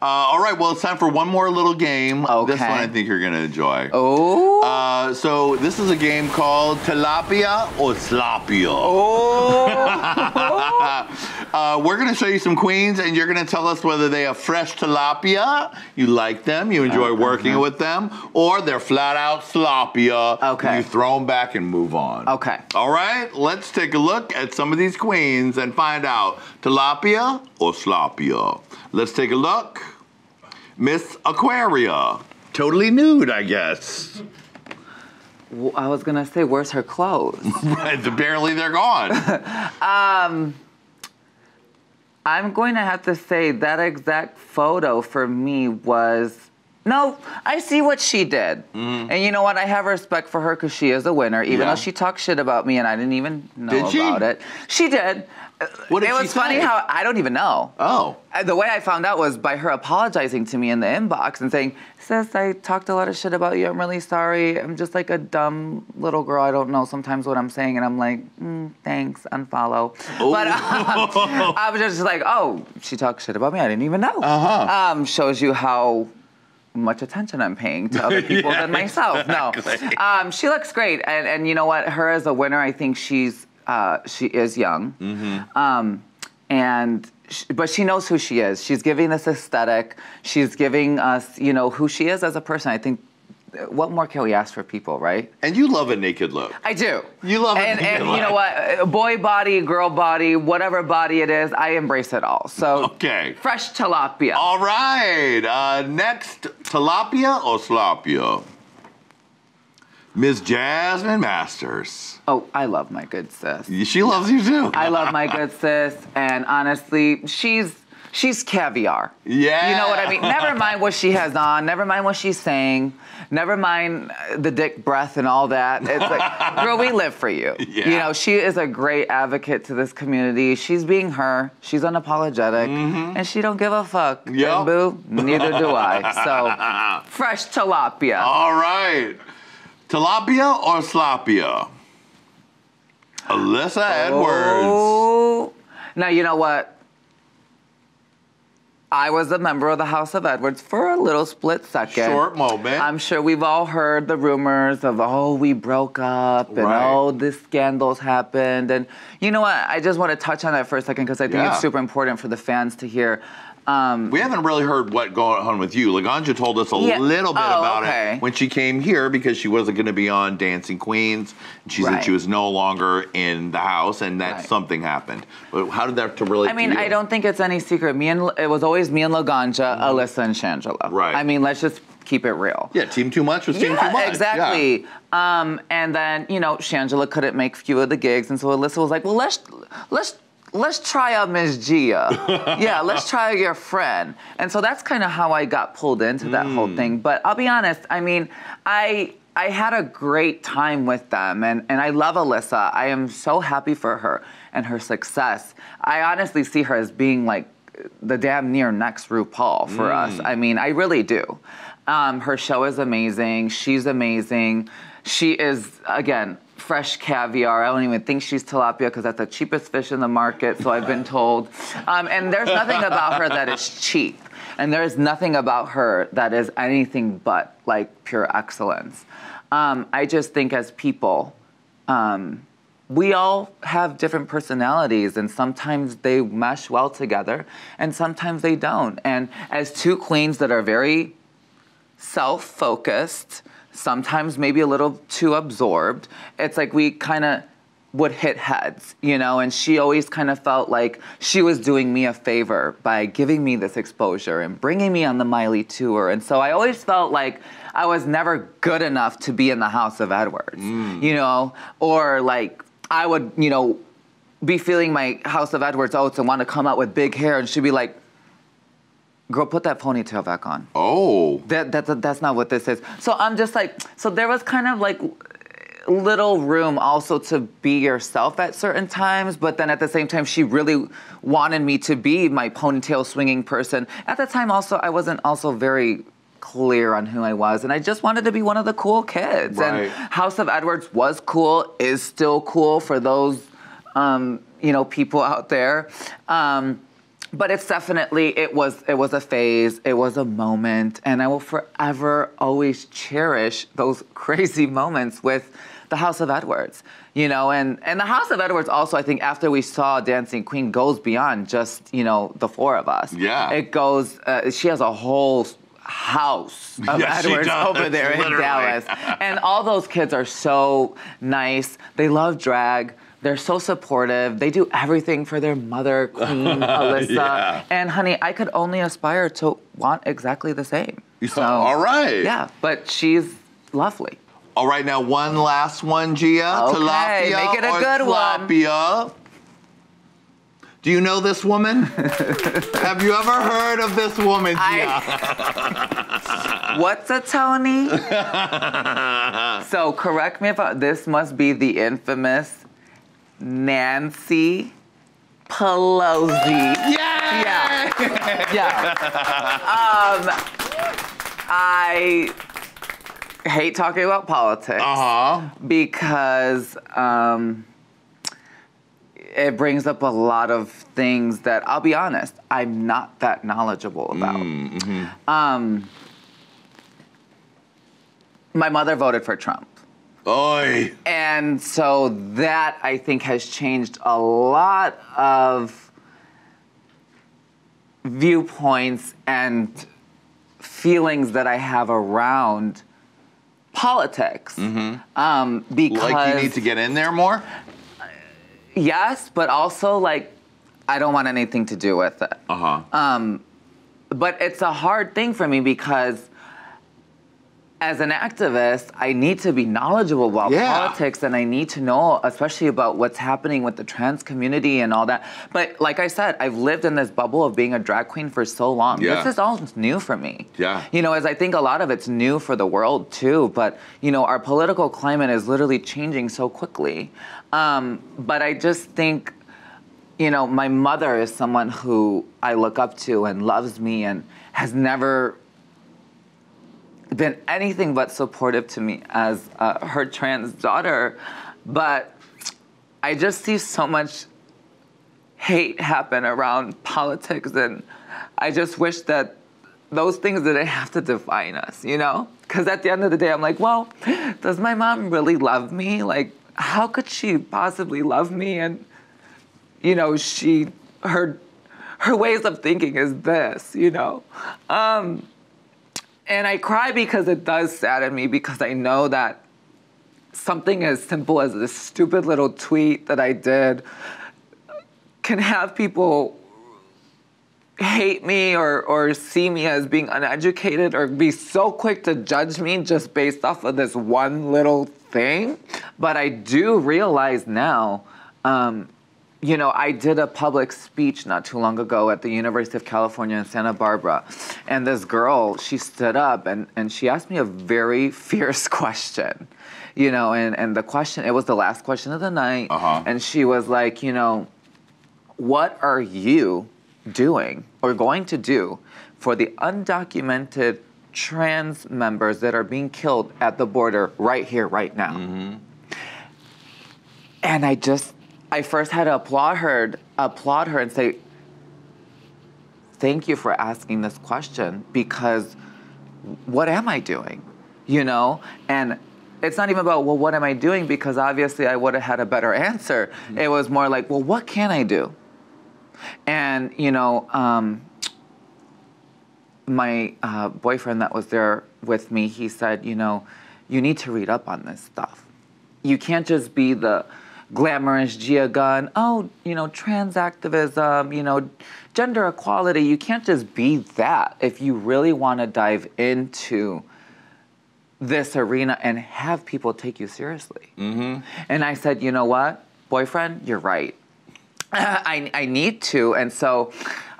All right, well, it's time for one more little game. Okay. This one I think you're going to enjoy. Oh. So this is a game called Tilapia or Slapia. Oh. We're going to show you some queens, and you're going to tell us whether they are fresh tilapia, you like them, you enjoy working with them, or they're flat out slapia. Okay. You throw them back and move on. Okay. All right, let's take a look at some of these queens and find out tilapia or slapia. Let's take a look. Miss Aquaria. Totally nude, I guess. I was gonna say, where's her clothes? Right, apparently they're gone. I'm going to have to say that exact photo for me was, no, I see what she did. And you know what? I have respect for her because she is a winner, even though she talked shit about me and I didn't even know about it. She did. What did it she was funny say? how, I don't even know. Oh. The way I found out was by her apologizing to me in the inbox and saying, sis, I talked a lot of shit about you. I'm really sorry. I'm just like a dumb little girl. I don't know sometimes what I'm saying. And I'm like, thanks, unfollow. Oh. But I was just like, oh, she talked shit about me. I didn't even know. Shows you how much attention I'm paying to other people than myself. No. She looks great. And you know what? Her as a winner, I think she is young. But she knows who she is. She's giving this aesthetic. She's giving us, you know, who she is as a person. I think, what more can we ask for people, right? And you love a naked look. I do. You love it. And you know what? Boy body, girl body, whatever body it is, I embrace it all. So, okay. Fresh tilapia. All right. Next, tilapia or slapia? Miss Jasmine Masters. Oh, I love my good sis. She loves you too. I love my good sis, and honestly, she's caviar. Yeah. You know what I mean? Never mind what she has on, never mind what she's saying, never mind the dick breath and all that. It's like, girl, we live for you. Yeah. You know, she is a great advocate to this community. She's being her, she's unapologetic, and she don't give a fuck. Yep. And boo, neither do I. So, fresh tilapia. All right. Tilapia or slapia? Alyssa Edwards. Oh. Now, you know what? I was a member of the House of Edwards for a little split second. Short moment. I'm sure we've all heard the rumors of, oh, we broke up, and oh, this scandals happened. And you know what? I just want to touch on that for a second because I think it's super important for the fans to hear. We haven't really heard what going on with you. Laganja told us a little bit about it when she came here because she wasn't going to be on Dancing Queens. And she said she was no longer in the house and that something happened. But how did that relate to you? I don't think it's any secret. It was always me and Laganja, Alyssa and Shangela. Right. I mean, let's just keep it real. Yeah, Team Too Much was Team Too Much. Exactly. Yeah. And then, you know, Shangela couldn't make a few of the gigs. And so Alyssa was like, well, let's try out Miss Gia. Yeah, let's try out your friend. And so that's kind of how I got pulled into that whole thing. But I'll be honest, I mean, I had a great time with them, and I love Alyssa. I am so happy for her and her success. I honestly see her as being like the damn near next RuPaul for us. I mean, I really do. Her show is amazing. She's amazing. She is, again, fresh caviar. I don't even think she's tilapia because that's the cheapest fish in the market, so I've been told. And there's nothing about her that is cheap. And there's nothing about her that is anything but like pure excellence. I just think as people, we all have different personalities and sometimes they mesh well together and sometimes they don't. And as two queens that are very self-focused, sometimes maybe a little too absorbed, it's like we kind of would hit heads, you know, and she always kind of felt like she was doing me a favor by giving me this exposure and bringing me on the Miley tour. And so I always felt like I was never good enough to be in the House of Edwards, you know, or like I would, you know, be feeling my House of Edwards oats and want to come out with big hair and she'd be like, girl, put that ponytail back on. Oh. That's not what this is. So I'm just like, so there was kind of like little room also to be yourself at certain times, but then at the same time, she really wanted me to be my ponytail swinging person. At the time also, I wasn't also very clear on who I was, and I just wanted to be one of the cool kids. Right. And House of Edwards was cool, is still cool for those, you know, people out there. But it's definitely, it was a phase, it was a moment, and I will forever always cherish those crazy moments with the House of Edwards, you know, and the House of Edwards also, I think, after we saw Dancing Queen, goes beyond just, you know, the four of us. Yeah. It goes, she has a whole house of Edwards over there in Dallas. And all those kids are so nice. They love drag. They're so supportive. They do everything for their mother, Queen Alyssa. Yeah. And honey, I could only aspire to want exactly the same. So, all right. Yeah, but she's lovely. All right, now one last one, Gia. Okay, Tilapia make it a good one. Do you know this woman? Have you ever heard of this woman, Gia? What's a Tony? So correct me if this must be the infamous Nancy Pelosi. Yeah. Yeah. I hate talking about politics because it brings up a lot of things that, I'll be honest, I'm not that knowledgeable about. My mother voted for Trump. Oy. And so that, I think, has changed a lot of viewpoints and feelings that I have around politics. Because like you need to get in there more? Yes, but also like I don't want anything to do with it. But it's a hard thing for me because as an activist, I need to be knowledgeable about politics, and I need to know, especially about what's happening with the trans community and all that. But like I said, I've lived in this bubble of being a drag queen for so long. This is all new for me. You know, as I think a lot of it's new for the world too, but you know, our political climate is literally changing so quickly. But I just think, you know, my mother is someone who I look up to and loves me and has never been anything but supportive to me as her trans daughter. But I just see so much hate happen around politics, and I just wish that those things didn't have to define us, you know? Because at the end of the day, I'm like, well, does my mom really love me? Like, how could she possibly love me? And, you know, her ways of thinking is this, you know? And I cry because it does sadden me, because I know that something as simple as this stupid little tweet that I did can have people hate me or see me as being uneducated or be so quick to judge me just based off of this one little thing. But I do realize now, you know, I did a public speech not too long ago at the University of California in Santa Barbara. And this girl, she stood up and she asked me a very fierce question, you know, and the question, it was the last question of the night. And she was like, you know, what are you doing or going to do for the undocumented trans members that are being killed at the border right here, right now? And I first had to applaud her and say, thank you for asking this question, because what am I doing, you know? And it's not even about, well, what am I doing? Because obviously I would have had a better answer. It was more like, well, what can I do? And, you know, my boyfriend that was there with me, he said, you know, you need to read up on this stuff. You can't just be the glamorous GIA GUNN, oh, you know, trans activism, you know, gender equality. You can't just be that if you really want to dive into this arena and have people take you seriously. And I said, you know what, boyfriend, you're right. I need to. And so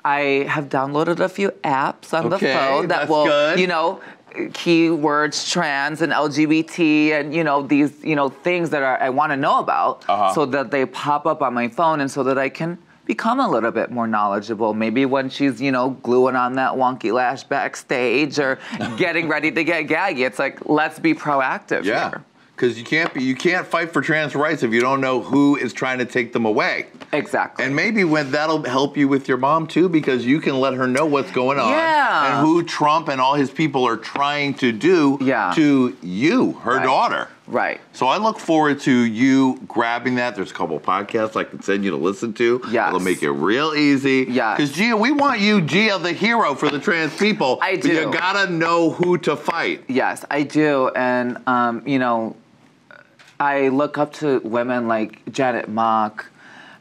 I have downloaded a few apps on the phone that will, you know, keywords trans and LGBT and, you know, these, you know, things that I want to know about, so that they pop up on my phone and so that I can become a little bit more knowledgeable. Maybe when she's, you know, gluing on that wonky lash backstage or getting ready to get gaggy, it's like, let's be proactive here. Because you can't fight for trans rights if you don't know who is trying to take them away. Exactly. And maybe that'll help you with your mom too, because you can let her know what's going on. Yeah. And who Trump and all his people are trying to do to you, her daughter. Right. So I look forward to you grabbing that. There's a couple of podcasts I can send you to listen to. Yes. It'll make it real easy. Yes. Because Gia, we want you, Gia, the hero for the trans people. I do. But you gotta know who to fight. Yes, I do. And, you know, I look up to women like Janet Mock,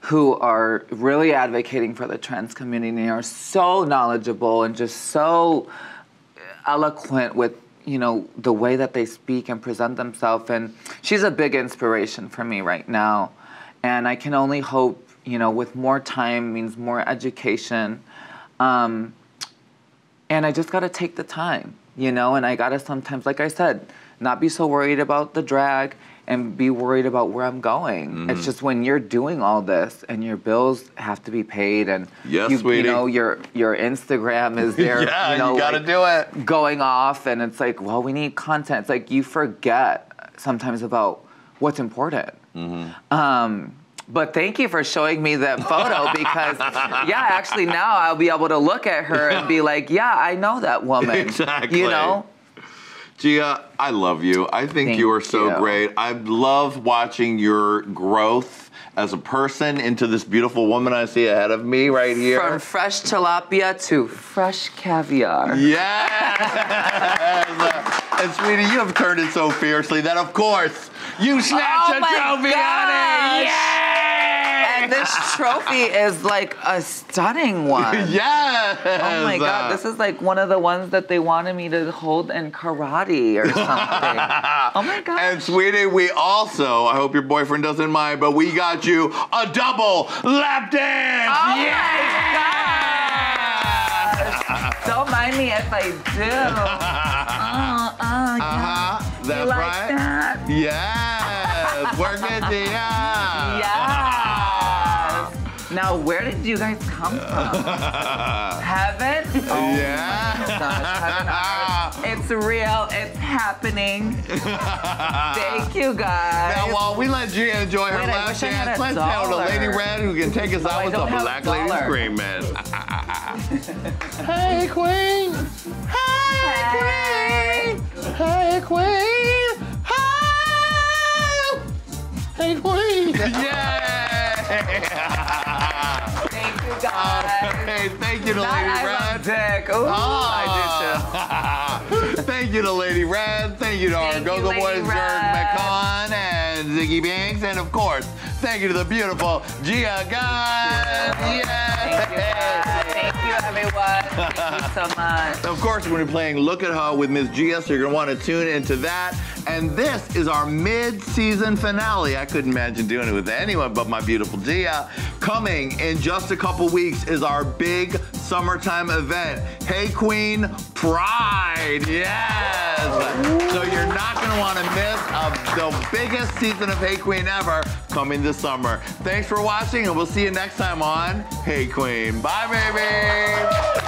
who are really advocating for the trans community and are so knowledgeable and just so eloquent with, you know, the way that they speak and present themselves. And she's a big inspiration for me right now. And I can only hope, you know, with more time means more education. And I just got to take the time, you know, and I got to sometimes, like I said, not be so worried about the drag and be worried about where I'm going. It's just when you're doing all this and your bills have to be paid and you know your Instagram is there, you know, you gotta do it. Going off, and it's like, well, we need content. It's like you forget sometimes about what's important. But thank you for showing me that photo because, yeah, actually now I'll be able to look at her and be like, yeah, I know that woman. Exactly. You know? Gia, I love you. I think you are so great. I love watching your growth as a person into this beautiful woman I see ahead of me right here. From fresh tilapia to fresh caviar. Yes! And sweetie, you have turned it so fiercely that, of course, you snatched a trophy, honey! Yeah! And this trophy is like a stunning one. Yes! Oh my God, this is like one of the ones that they wanted me to hold in karate or something. Oh my God. And sweetie, we also, I hope your boyfriend doesn't mind, but we got you a double lap dance! Oh my gosh! Don't mind me if I do. That's you like right. That? Yes! Work it, Gia! Yes! Now, where did you guys come from? Heaven? Oh yeah. My gosh, heaven on earth. It's real. It's happening. Thank you, guys. Now, while we let Gia enjoy her last dance, let's tell the Lady Red who can take us out with the Black Lady Screaming. Hey, Queen! Hey, Queen! Hey, Queen! Hey, Queen! Yeah! Thank you, guys. Hey, thank you to Lady Red. Dick. Ooh, I do too. Thank you to Lady Red. Thank you to our Go-Go Boys, Dirk McCon and Ziggy Banks. And of course, thank you to the beautiful GIA GUNN. Thank you, guys. Thank you, everyone. Thank you so much. Of course, we're going to be playing Look at Her with Miss Gia, so you're going to want to tune into that. And this is our mid-season finale. I couldn't imagine doing it with anyone but my beautiful Gia. Coming in just a couple weeks is our big summertime event, Hey Qween Pride. Yes! So you're not going to want to miss the biggest season of Hey Qween ever coming this summer. Thanks for watching, and we'll see you next time on Hey Qween. Bye, baby!